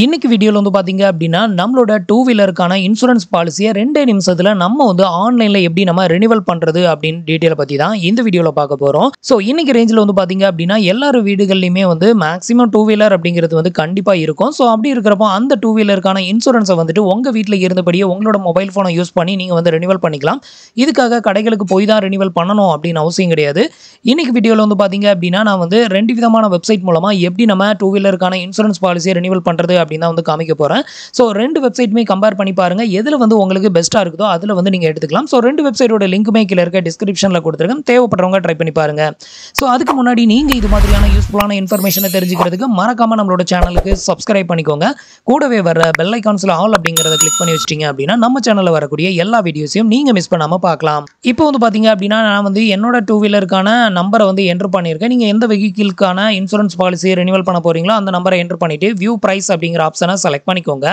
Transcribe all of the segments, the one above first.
இன்னைக்கு வீடியோல வந்து பாத்தீங்க அப்படின்னா நம்மளோட டூ வீலருக்கான இன்சூரன்ஸ் பாலிசியை 2 நிமிஷத்துல நம்ம வந்து ஆன்லைன்ல எப்படி நம்ம ரெனிவல் பண்றது அப்படின்னு டீடைல் பத்தி தான் இந்த வீடியோல பார்க்க போறோம். ஸோ இன்னைக்கு ரேஞ்சில் வந்து பாத்தீங்க அப்படின்னா எல்லாரும் வீடுகள்லையுமே வந்து மேக்ஸிமம் டூ வீலர் அப்படிங்கிறது வந்து கண்டிப்பா இருக்கும். ஸோ அப்படி இருக்கிறப்போ அந்த டூ வீலருக்கான இன்சூரன்ஸை வந்துட்டு உங்க வீட்டில் இருந்தபடியே உங்களோட மொபைல் ஃபோனை யூஸ் பண்ணி நீங்க வந்து ரெனிவல் பண்ணிக்கலாம். இதுக்காக கடைகளுக்கு போய் தான் ரெனிவல் பண்ணணும் அப்படின்னு அவசியம் கிடையாது. இன்னைக்கு வீடியோல வந்து பாத்தீங்க அப்படின்னா நான் வந்து 2 விதமான வெப்சைட் மூலமா எப்படி நம்ம டூ வீலருக்கான இன்சூரன்ஸ் பாலிசியை ரெனிவல் பண்றது அப்படின்னு தான் வந்து காமிக்க போறேன். ஸோ 2 வெப்சைட்டுமே கம்பேர் பண்ணி பாருங்க. எதுல வந்து உங்களுக்கு பெஸ்ட்டா இருக்குதோ அதுல வந்து நீங்க எடுத்துக்கலாம். ஸோ 2 வெப்சைட்டோட லிங்க்குமே கீழே இருக்க டிஸ்கிரிப்ஷன்ல கொடுத்துருக்கேன். தேவைப்படுறவங்க ட்ரை பண்ணி பாருங்க. ஸோ அதுக்கு முன்னாடி நீங்க இது மாதிரியான யூஸ்ஃபுல்லான இன்ஃபர்மேஷனை தெரிஞ்சுக்கிறதுக்கு மறக்காம நம்மளோட சேனலுக்கு சப்ஸ்கிரைப் பண்ணிக்கோங்க. கூடவே வர பெல் ஐகான்ஸ்ல ஆல் அப்படிங்கறத கிளிக் பண்ணி வச்சிட்டீங்க அப்படின்னா நம்ம சேனல்ல வரக்கூடிய எல்லா வீடியோஸையும் நீங்க மிஸ் பண்ணாம பார்க்கலாம். இப்போ வந்து பாத்தீங்க அப்படின்னா நான் வந்து என்னோட டூ வீலருக்கான நம்பரை வந்து என்டர் பண்ணியிருக்கேன். நீங்க எந்த வெஹிக்கிள்கான இன்சூரன்ஸ் பாலிசியை ரெனிவல் பண்ண போறீங்களோ அந்த நம்பரை என்டர் பண்ணிட்டு வியூ பிரைஸ் அப்படிங்கிற ஆப்ஷனை செலக்ட் பண்ணிக்கோங்க.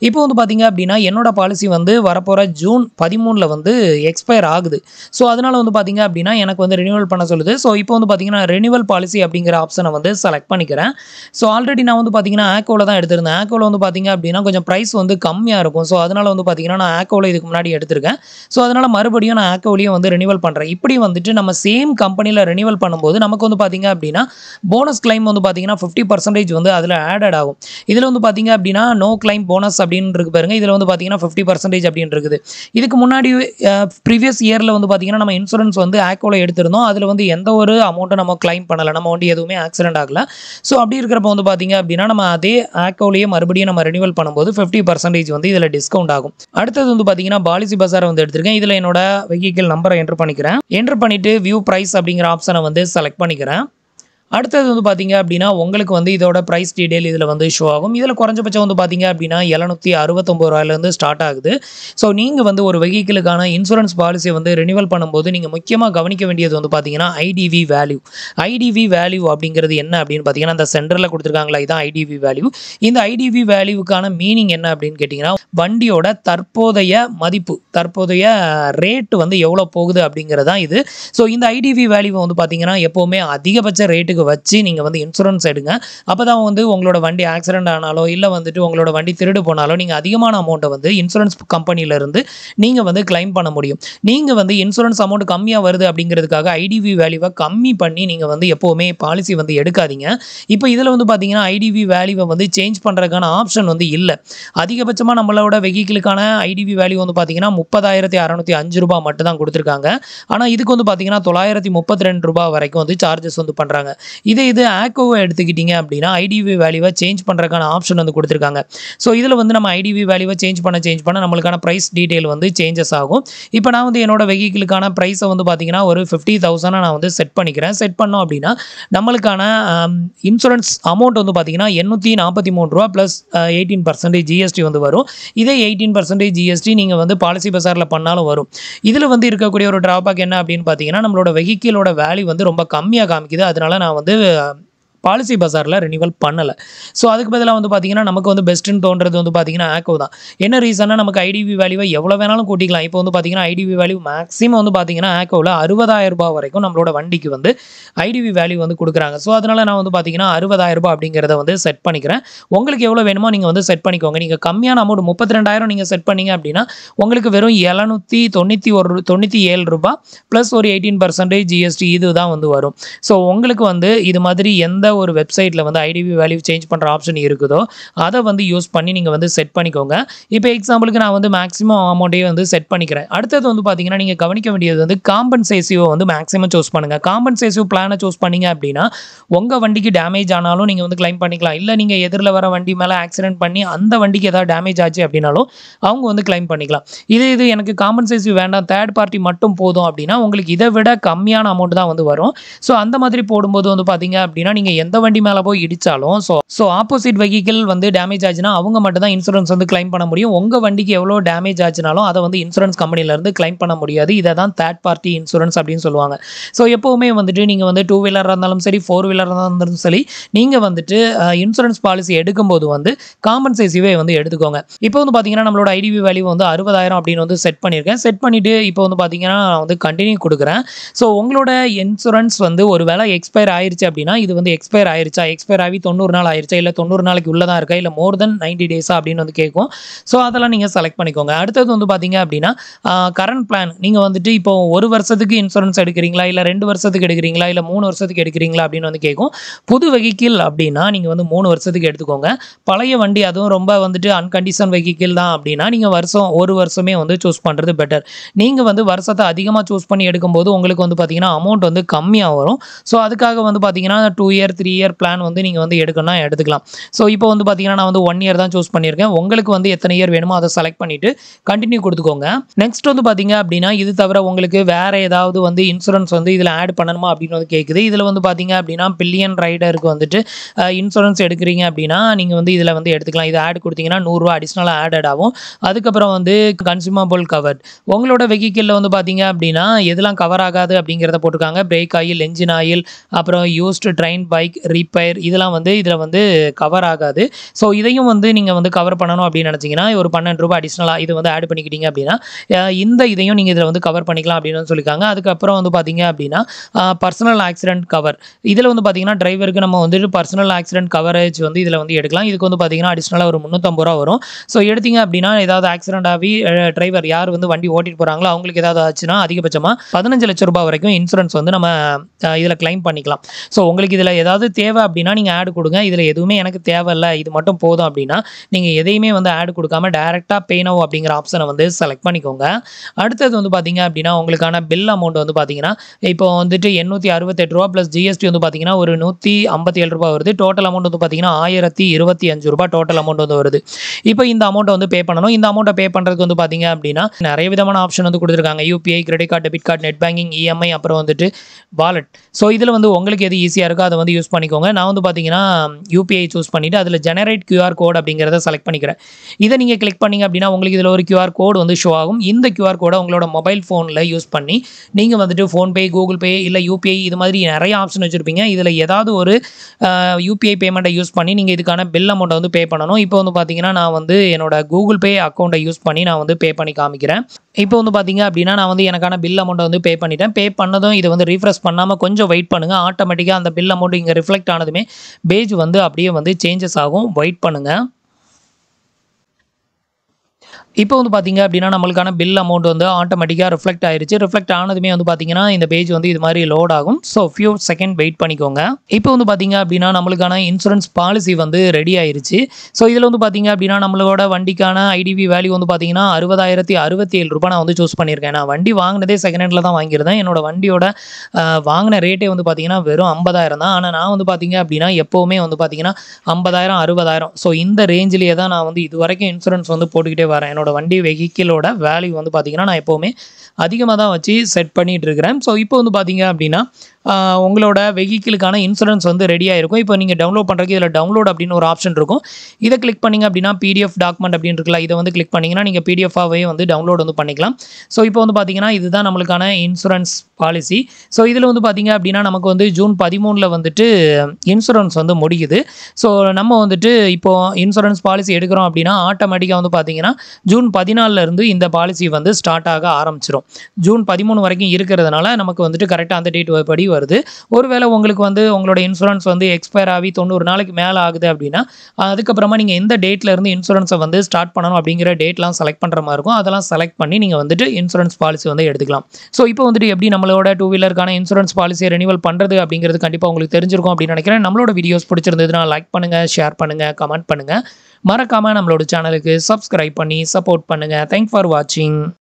இப்போ வந்து பாத்தீங்க அப்படின்னா என்னோட பாலிசி வந்து வரப்போற ஜூன் 13ல வந்து எக்ஸ்பயர் ஆகுது. ஸோ அதனால வந்து பாத்தீங்க அப்படின்னா எனக்கு வந்து ரெனிவல் பண்ண சொல்லுது. ஸோ இப்போ வந்து பாத்தீங்கன்னா ரெனிவல் பாலிசி அப்படிங்கிற ஆப்ஷனை வந்து செலக்ட் பண்ணிக்கிறேன். ஸோ ஆல்ரெடி நான் வந்து பாத்தீங்கன்னா ஆக்கோல தான் எடுத்திருந்தேன். ஆக்கோல வந்து பாத்தீங்க அப்படின்னா கொஞ்சம் பிரைஸ் வந்து கம்மியா இருக்கும். ஸோ அதனால வந்து பாத்தீங்கன்னா நான் ஆக்கோல இதுக்கு முன்னாடி எடுத்திருக்கேன். ஸோ அதனால மறுபடியும் நான் ஆக்கோலையும் வந்து ரெனிவல் பண்றேன். இப்படி வந்துட்டு நம்ம சேம் கம்பெனியில் ரெனிவல் பண்ணும்போது நமக்கு வந்து பாத்தீங்க அப்படின்னா போனஸ் கிளைம் வந்து பாத்தீங்கன்னா 50% வந்து அதில் ஆடட் ஆகும். இதில் வந்து பாத்தீங்க அப்படின்னா நோ கிளைம் போனஸ் அப்படின்னு இருக்கு பாருங்க. இதில் வந்து பாத்தீங்கன்னா 50% அப்படின்னு இருக்குது. இதுக்கு முன்னாடி ப்ரீவியஸ் இயரில் வந்து பாத்தீங்கன்னா நம்ம இன்சூரன்ஸ் வந்து ஆக்கோல எடுத்திருந்தோம். அதில் வந்து எந்த ஒரு அமௌண்ட்டும் நம்ம கிளைம் பண்ணலை. நம்ம வந்து எதுவுமே ஆக்சிடென்ட் ஆகல. ஸோ அப்படி இருக்கிறப்ப வந்து பாத்தீங்க அப்படின்னா நம்ம அதே ஆக்கோலையே மறுபடியும் நம்ம ரெனிவல் பண்ணும்போது 50% வந்து இதில் டிஸ்கவுண்ட் ஆகும். அடுத்தது வந்து பாத்தீங்கன்னா பாலிசி பசாரை வந்து எடுத்திருக்கேன். இதில் என்னோட வெஹிக்கிள் நம்பரை என்டர் பண்ணிக்கிறேன். என்டர் பண்ணிட்டு வியூ பிரைஸ் அப்படிங்கிற ஆப்ஷனை வந்து செலக்ட் பண்ணிக்கிறேன். அடுத்தது வந்து பாத்தீங்க அப்படின்னா உங்களுக்கு வந்து இதோட பிரைஸ் டீடைல் இதில் வந்து ஷோ ஆகும். இதில் குறைஞ்சபட்சம் வந்து பாத்தீங்க அப்படின்னா 769 ரூபாயிலேருந்து ஸ்டார்ட் ஆகுது. ஸோ நீங்கள் வந்து ஒரு வெஹிக்கிளுக்கான இன்சூரன்ஸ் பாலிசியை வந்து ரெனிவல் பண்ணும்போது நீங்கள் முக்கியமாக கவனிக்க வேண்டியது வந்து பார்த்தீங்கன்னா ஐடிவி வேல்யூ. ஐடிவி வேல்யூ அப்படிங்கிறது என்ன அப்படின்னு பார்த்தீங்கன்னா அந்த சென்டரில் கொடுத்துருக்காங்களா, இதுதான் ஐடிவி வேல்யூ. இந்த ஐடிவி வேல்யூவுக்கான மீனிங் என்ன அப்படின்னு கேட்டிங்கன்னா வண்டியோட தற்போதைய மதிப்பு, தற்போதைய ரேட்டு வந்து எவ்வளோ போகுது அப்படிங்கிறது தான் இது. ஸோ இந்த ஐடிவி வேல்யூவை வந்து பார்த்தீங்கன்னா எப்போவுமே அதிகபட்ச ரேட்டுக்கு வச்சு நீங்க வந்து இன்சூரன்ஸ் எடுங்க. அப்பதான் வந்து உங்களோட வண்டி ஆக்சிடென்ட் ஆனாலோ இல்ல வந்துட்டு உங்களோட வண்டி திருடு போனாலோ நீங்க அதிகமான அமௌண்ட்டை வந்து இன்சூரன்ஸ் கம்பெனில இருந்து நீங்க வந்து கிளைம் பண்ண முடியும். நீங்க வந்து இன்சூரன்ஸ் அமௌண்ட் கம்மியா வருது அப்படிங்கிறதுக்காக ஐடிவி வேல்யூவை கம்மி பண்ணி நீங்க வந்து எப்பவுமே பாலிசி வந்து எடுக்காதீங்க. இப்போ இதுல வந்து பாத்தீங்கன்னா ஐடிவி வேல்யூவை வந்து சேஞ்ச் பண்றதுக்கான ஆப்ஷன் வந்து இல்ல. அதிகபட்சமா நம்மளோட வெஹிக்கிளுக்கான ஐடிவி வேல்யூ வந்து பாத்தீங்கன்னா 30,605 ரூபாய் மட்டும் தான் கொடுத்துருக்காங்க. ஆனா இதுக்கு வந்து பாத்தீங்கன்னா 932 ரூபாய் வரைக்கும் வந்து சார்ஜஸ் வந்து பண்றாங்க. இது ஆக்கோவை எடுத்துக்கிட்டீங்க அப்படின்னா ஐடிவி வேல்யூவை சேஞ்ச் பண்ணுறதுக்கான ஆப்ஷன் வந்து கொடுத்துருக்காங்க. ஸோ இதில் வந்து நம்ம ஐடிவி வேல்யூவை சேஞ்ச் பண்ண நம்மளுக்கான ப்ரைஸ் டீட்டெயில் வந்து சேஞ்சஸ் ஆகும். இப்போ நான் வந்து என்னோட வெஹிக்கிளுக்கான ப்ரைஸை வந்து பார்த்தீங்கன்னா ஒரு 50,000 நான் வந்து செட் பண்ணிக்கிறேன். செட் பண்ணோம் அப்படின்னா நம்மளுக்கான இன்சூரன்ஸ் அமௌண்ட் வந்து பார்த்தீங்கன்னா 843 ரூபா ப்ளஸ் 18% ஜிஎஸ்டி வந்து வரும். இதே 18% ஜிஎஸ்டி நீங்கள் வந்து பாலிசி பசாரில் பண்ணாலும் வரும். இதில் வந்து இருக்கக்கூடிய ஒரு ட்ராபேக் என்ன அப்படின்னு பார்த்தீங்கன்னா நம்மளோட வெஹிக்கிளோட வேல்யூ வந்து ரொம்ப கம்மியாக காமிக்குது. அதனால நான் வந்து பாலிசி பசாரில் ரெனிவல் பண்ணலை. ஸோ அதுக்கு பதிலாக வந்து பார்த்தீங்கன்னா நமக்கு வந்து பெஸ்ட்டுன்னு தோன்றது வந்து பார்த்தீங்கன்னா ஆக்கோ தான். என்ன ரீசன்னா நமக்கு ஐடிவி வேல்யூவை எவ்வளோ வேணாலும் கூட்டிக்கலாம். இப்போ வந்து பார்த்தீங்கன்னா ஐடிவி வேல்யூ மேக்ஸிமம் வந்து பார்த்தீங்கன்னா ஆக்கோவில் 60,000 ரூபாய் வரைக்கும் நம்மளோட வண்டிக்கு வந்து ஐடிவி வேல்யூ வந்து கொடுக்குறாங்க. ஸோ அதனால் நான் வந்து பார்த்தீங்கன்னா 60,000 ரூபாய் அப்படிங்கிறத வந்து செட் பண்ணிக்கிறேன். உங்களுக்கு எவ்வளோ வேணுமோ நீங்கள் வந்து செட் பண்ணிக்கோங்க. நீங்கள் கம்மியான அமௌண்ட் 32,000 நீங்கள் செட் பண்ணீங்க அப்படின்னா உங்களுக்கு வெறும் 797 ரூபாய் ப்ளஸ் ஒரு 18% ஜிஎஸ்டி இது தான் வந்து வரும். ஸோ உங்களுக்கு வந்து இது மாதிரி எந்த ஒரு வெப்சைட்ல வந்து ஐடிவி வேல்யூ சேஞ்ச் பண்ற ஆப்ஷன் இருக்குதோ அதை வந்து யூஸ் பண்ணி நீங்க வந்து செட் பண்ணிக்கோங்க. இப்போ எக்ஸாம்பிளுக்கு நான் வந்து மேக்ஸிமம் அமௌண்ட்டே வந்து செட் பண்ணிக்கிறேன். அடுத்தது வந்து பாத்தீங்கன்னா நீங்க கவனிக்க வேண்டியது வந்து காம்பன்சேசிவ் வந்து மேக்ஸிமம் சூஸ் பண்ணுங்க. காம்பன்சேசிவ் பிளானை சூஸ் பண்ணீங்க அப்படின்னா உங்க வண்டிக்கு டேமேஜ் ஆனாலும் நீங்க வந்து கிளைம் பண்ணிக்கலாம். இல்ல நீங்க எதிரில் வர வண்டி மேல ஆக்சிடென்ட் பண்ணி அந்த வண்டிக்கு ஏதாவது டேமேஜ் ஆச்சு அப்படின்னாலும் அவங்க வந்து கிளைம் பண்ணிக்கலாம். இது எனக்கு காம்பன்சேசிவ் வேண்டாம், தேர்ட் பார்ட்டி மட்டும் போதும் அப்படின்னா உங்களுக்கு இதை விட கம்மியான அமௌண்ட் தான் வந்து வரும். ஸோ அந்த மாதிரி போடும்போது வந்து பாத்தீங்க அப்படின்னா நீங்க எந்த வண்டி மேல போய் இடிச்சாலும் ஸோ ஆப்போசிட் வெஹிக்கிள் வந்து டேமேஜ் ஆச்சுன்னா அவங்க மட்டும் தான் இன்சூரன்ஸ் வந்து கிளைம் பண்ண முடியும். உங்க வண்டிக்கு எவ்வளோ டேமேஜ் ஆச்சுனாலும் அதை வந்து இன்சூரன்ஸ் கம்பெனில இருந்து கிளைம் பண்ண முடியாது. இதை தான் தேர்ட் பார்ட்டி இன்சூரன்ஸ் அப்படின்னு சொல்லுவாங்க. ஸோ எப்பவுமே வந்துட்டு நீங்க வந்து டூ வீலராக இருந்தாலும் சரி, ஃபோர் வீலராக இருந்தாலும் சரி, நீங்க வந்துட்டு இன்சூரன்ஸ் பாலிசி எடுக்கும்போது வந்து காம்பன்சேசிவே வந்து எடுத்துக்கோங்க. இப்போ வந்து பாத்தீங்கன்னா நம்மளோட ஐடிவி வேல்யூ வந்து 60,000 அப்படின்னு வந்து செட் பண்ணியிருக்கேன். செட் பண்ணிட்டு இப்போ வந்து பாத்தீங்கன்னா நான் வந்து கண்டினியூ கொடுக்குறேன். ஸோ உங்களோட இன்சூரன்ஸ் வந்து ஒரு வேளை எக்ஸ்பயர் ஆயிருச்சு அப்படின்னா இது வந்து எக்ஸ்பயர் ஆயிருச்சா, எக்ஸ்பயர் ஆகி 90 நாள் ஆயிருச்சா, இல்லை 90 நாளைக்கு உள்ளே தான் இருக்கா, இல்லை மோர் தென் 90 டேஸா அப்படின்னு வந்து கேட்கும். ஸோ அதெல்லாம் நீங்கள் செலக்ட் பண்ணிக்கோங்க. அடுத்தது வந்து பார்த்தீங்க அப்படின்னா கரண்ட் பிளான். நீங்கள் வந்துட்டு இப்போ 1 வருஷத்துக்கு இன்சூரன்ஸ் எடுக்கிறீங்களா, இல்லை 2 வருஷத்துக்கு எடுக்கிறீங்களா, இல்லை 3 வருஷத்துக்கு எடுக்கிறீங்களா அப்படின்னு வந்து கேட்கும். புது வெஹிக்கிள் அப்படின்னா நீங்கள் வந்து 3 வருஷத்துக்கு எடுத்துக்கோங்க. பழைய வண்டி அதுவும் ரொம்ப வந்துட்டு அன்கண்டிஷன் வெஹிக்கிள் தான் அப்படின்னா நீங்கள் 1 வருஷமே வந்து சூஸ் பண்ணுறது பெட்டர். நீங்கள் வந்து வருஷத்தை அதிகமாக சூஸ் பண்ணி எடுக்கும்போது உங்களுக்கு வந்து பார்த்தீங்கன்னா அமௌண்ட் வந்து கம்மியாக வரும். ஸோ அதுக்காக வந்து பார்த்தீங்கன்னா 2 இயர் 3 இயர் பிளான் வந்து நீங்கள் வந்து எடுக்கணும்னா எடுத்துக்கலாம். ஸோ இப்போ வந்து பார்த்தீங்கன்னா நான் வந்து 1 இயர் தான் சூஸ் பண்ணியிருக்கேன். உங்களுக்கு வந்து எத்தனை இயர் வேணுமோ அதை செலக்ட் பண்ணிவிட்டு கண்டினியூ கொடுத்துக்கோங்க. நெக்ஸ்ட் வந்து பார்த்தீங்க அப்படின்னா இது தவிர உங்களுக்கு வேறு ஏதாவது வந்து இன்சூரன்ஸ் வந்து இதில் ஆட் பண்ணணுமா அப்படின்னு வந்து கேட்குது. இதில் வந்து பார்த்தீங்க அப்படின்னா பில்லியன் ரைடருக்கு வந்துட்டு இன்சூரன்ஸ் எடுக்கிறீங்க அப்படின்னா நீங்கள் வந்து இதில் வந்து எடுத்துக்கலாம். இது ஆட் கொடுத்தீங்கன்னா ₹100 அடிஷ்னலாக ஆடட் ஆகும். அதுக்கப்புறம் வந்து கன்சூமபிள் கவர். உங்களோட வெஹிக்கிளில் வந்து பார்த்தீங்க அப்படின்னா எதெல்லாம் கவர் ஆகாது அப்படிங்கிறத போட்டிருக்காங்க. பிரேக் ஆயில், என்ஜின் ஆயில், அப்புறம் யூஸ்டு ட்ரெயின், பைக் ரிப்பேர் இதெல்லாம் வந்து இதில் வந்து கவர் ஆகாது. ஸோ இதையும் வந்து நீங்கள் வந்து கவர் பண்ணணும் அப்படின்னு நினச்சிங்கன்னா ஒரு ₹12 அடிஷ்னலாக இது வந்து ஆட் பண்ணிக்கிட்டீங்க அப்படின்னா இதையும் நீங்கள் இதில் வந்து கவர் பண்ணிக்கலாம் அப்படின்னு வந்து சொல்லியிருக்காங்க. அதுக்கப்புறம் வந்து பார்த்தீங்க அப்படின்னா பர்சனல் ஆக்சிடென்ட் கவர். இதில் வந்து பார்த்தீங்கன்னா டிரைவருக்கு நம்ம வந்துட்டு பர்சனல் ஆக்சிடென்ட் கவரேஜ் வந்து இதில் வந்து எடுக்கலாம். இதுக்கு வந்து பார்த்தீங்கன்னா அடிஷ்னலாக ஒரு ₹350 வரும். ஸோ எடுத்தீங்க அப்படின்னா ஏதாவது ஆக்சிடென்ட் ஆகி டிரைவர் யார் வந்து வண்டி ஓட்டிட்டு போகிறாங்களோ அவங்களுக்கு ஏதாவது ஆச்சுன்னா அதிகபட்சமாக ₹15 லட்சம் வரைக்கும் இன்சூரன்ஸ் வந்து நம்ம இதில் கிளைம் பண்ணிக்கலாம். ஸோ உங்களுக்கு இதில் ஏதாவது தேவை அப்படின்னா நீங்கள் ஆட் கொடுங்க. இதில் எதுவுமே எனக்கு தேவையில்லை இது மட்டும் போதும் அப்படின்னா நீங்கள் எதையுமே வந்து ஆட் கொடுக்காம டேரெக்டாக பே நவ் அப்படிங்கிற ஆப்ஷனை வந்து செலக்ட் பண்ணிக்கோங்க. அடுத்தது வந்து பார்த்தீங்க அப்படின்னா உங்களுக்கான பில் அமௌண்ட் வந்து பார்த்தீங்கன்னா இப்போ வந்துட்டு ₹868 ப்ளஸ் ஜிஎஸ்டி வந்து பார்த்தீங்கன்னா ஒரு ₹157 வருது. டோட்டல் அமௌண்ட் வந்து பார்த்தீங்கன்னா ₹1025 டோட்டல் அமௌண்ட் வந்து வருது. இப்போ இந்த அமௌண்ட்டை வந்து பே பண்ணணும். இந்த அமௌண்ட்டை பே பண்ணுறதுக்கு வந்து பார்த்தீங்க அப்படின்னா நிறைய விதமான ஆப்ஷன் வந்து கொடுத்துருக்காங்க. UPI, credit card, debit card, net banking, EMI, அப்புறம் வந்துட்டு வாலெட். ஸோ இதில் வந்து உங்களுக்கு எது ஈஸியாக இருக்கோ அதை வந்து யூஸ் பண்ணிக்கோங்க. நான் வந்து பார்த்தீங்கன்னா யூபிஐ சூஸ் பண்ணிவிட்டு அதில் ஜெனரேட் கியூஆர் கோட் அப்படிங்கிறத செலக்ட் பண்ணிக்கிறேன். இதை நீங்கள் கிளிக் பண்ணிங்க அப்படின்னா உங்களுக்கு இதில் ஒரு கியூஆர் கோடு வந்து ஷோ ஆகும். இந்த கியூஆர் கோடை உங்களோட மொபைல் ஃபோனில் யூஸ் பண்ணி நீங்கள் வந்துட்டு ஃபோன்பே, கூகுள் பே, இல்லை யூபிஐ இது மாதிரி நிறைய ஆப்ஷன் வச்சுருப்பீங்க. இதில் ஏதாவது ஒரு யூபிஐ பேமெண்ட்டை யூஸ் பண்ணி நீங்கள் இதுக்கான பில் அமௌண்ட்டை வந்து பே பண்ணணும். இப்போ வந்து பார்த்தீங்கன்னா நான் வந்து என்னோட கூகுள் பே அக்கௌண்ட்டை யூஸ் பண்ணி நான் வந்து பே பண்ணி காமிக்கிறேன். இப்போ வந்து பார்த்தீங்க அப்படின்னா நான் வந்து எனக்கான பில் அமௌண்ட்டை வந்து பே பண்ணிட்டேன். பே பண்ணதும் இது வந்து ரீஃப்ரெஷ் பண்ணாமல் கொஞ்சம் வெயிட் பண்ணுங்கள். ஆட்டோமேட்டிக்காக அந்த பில் அமௌண்ட் இங்கே ரிஃப்ளெக்ட் ஆனதுமே பேஜ் வந்து அப்படியே வந்து சேஞ்சஸ் ஆகும். வெயிட் பண்ணுங்கள். இப்போ வந்து பார்த்தீங்க அப்படின்னா நம்மளுக்கான பில் அமௌண்ட் வந்து ஆட்டோமேட்டிக்காக ரிஃப்ளெக்ட் ஆயிருச்சு. ரிஃப்ளெக்ட் ஆனதுமே வந்து பார்த்தீங்கன்னா இந்த பேஜ் வந்து இது மாதிரி லோட் ஆகும். ஸோ ஃபியூ செகண்ட் வெயிட் பண்ணிக்கோங்க. இப்போ வந்து பார்த்தீங்க அப்படின்னா நம்மளுக்கான இன்சூரன்ஸ் பாலிசி வந்து ரெடி ஆயிருச்சு. ஸோ இதில் வந்து பார்த்தீங்க அப்படின்னா நம்மளோட வண்டிக்கான ஐடிவி வேல்யூ வந்து பார்த்தீங்கன்னா ₹60,067 நான் வந்து சூஸ் பண்ணியிருக்கேன். நான் வண்டி வாங்கினதே செகண்ட் ஹேண்டில் தான் வாங்கியிருந்தேன். என்னோட வண்டியோட வாங்கின ரேட்டே வந்து பார்த்தீங்கன்னா வெறும் 50,000 தான். ஆனால் நான் வந்து பார்த்தீங்க அப்படின்னா எப்போவுமே வந்து பார்த்தீங்கன்னா 50,000 60,000 ஸோ இந்த ரேஞ்சிலேயே தான் நான் வந்து இது வரைக்கும் இன்சூரன்ஸ் வந்து போட்டுக்கிட்டே வரேன். என்னோட வண்டி வெஹிக்கிளோட வேல்யூ வந்து பார்த்தீங்கன்னா நான் எப்போவுமே அதிகமாக தான் வச்சு செட் பண்ணிகிட்டு இருக்கிறேன். ஸோ இப்போ வந்து பார்த்தீங்க அப்படின்னா உங்களோட வெஹிக்கிளுக்கான இன்சூரன்ஸ் வந்து ரெடியாக இருக்கும். இப்போ நீங்கள் டவுன்லோட் பண்ணுறதுக்கு இதில் டவுன்லோட் அப்படின்னு ஒரு ஆப்ஷன் இருக்கும். இதை கிளிக் பண்ணிங்க அப்படின்னா பிடிஎஃப் டாக்குமெண்ட் அப்படின்னு இருக்குல்ல, இதை வந்து கிளிக் பண்ணிங்கன்னா நீங்கள் பிடிஎஃபாகவே வந்து டவுன்லோட் வந்து பண்ணிக்கலாம். ஸோ இப்போ வந்து பார்த்தீங்கன்னா இதுதான் நம்மளுக்கான இன்சூரன்ஸ் பாலிசி. ஸோ இதில் வந்து பார்த்தீங்க அப்படின்னா நமக்கு வந்து ஜூன் 13 வந்துட்டு இன்சூரன்ஸ் வந்து முடியுது. ஸோ நம்ம வந்துட்டு இப்போது இன்சூரன்ஸ் பாலிசி எடுக்கிறோம் அப்படின்னா ஆட்டோமேட்டிக்காக வந்து பார்த்தீங்கன்னா ஜூன் 14 இந்த பாலிசி வந்து ஸ்டார்ட் ஆக ஆரம்பிச்சிடும். ஜூன் 13 வரைக்கும் இருக்கிறதுனால நமக்கு வந்துட்டு கரெக்டாக அந்த டேட் படி வருது. ஒருவேளை உங்களுக்கு வந்து உங்களோட இன்சூரன்ஸ் வந்து எக்ஸ்பயர் ஆகி 90 நாளைக்கு மேலே ஆகுது அப்படின்னா அதுக்கப்புறமா நீங்கள் எந்த டேட்டில் இருந்து இன்சூரன்ஸை வந்து ஸ்டார்ட் பண்ணணும் அப்படிங்கிற டேட்லாம் செலக்ட் பண்ணுற மாதிரி இருக்கும். அதெல்லாம் செலக்ட் பண்ணி நீங்கள் வந்துட்டு இன்சூரன்ஸ் பாலிசி வந்து எடுத்துக்கலாம். ஸோ இப்போ வந்துட்டு எப்படி நம்மளோட 2 வீலருக்கான இன்சூரன்ஸ் பாலிசியை ரெனிவல் பண்ணுறது அப்படிங்கிறது கண்டிப்பாக உங்களுக்கு தெரிஞ்சிருக்கும் அப்படின்னு நினைக்கிறேன். நம்மளோட வீடியோஸ் பிடிச்சிருந்ததுன்னா லைக் பண்ணுங்கள், ஷேர் பண்ணுங்கள், கமெண்ட் பண்ணுங்கள். மறக்காமல் நம்மளோட சேனலுக்கு சப்ஸ்கிரைப் பண்ணி சப்போர்ட் பண்ணுங்கள். தேங்க்ஸ் ஃபார் வாட்சிங்.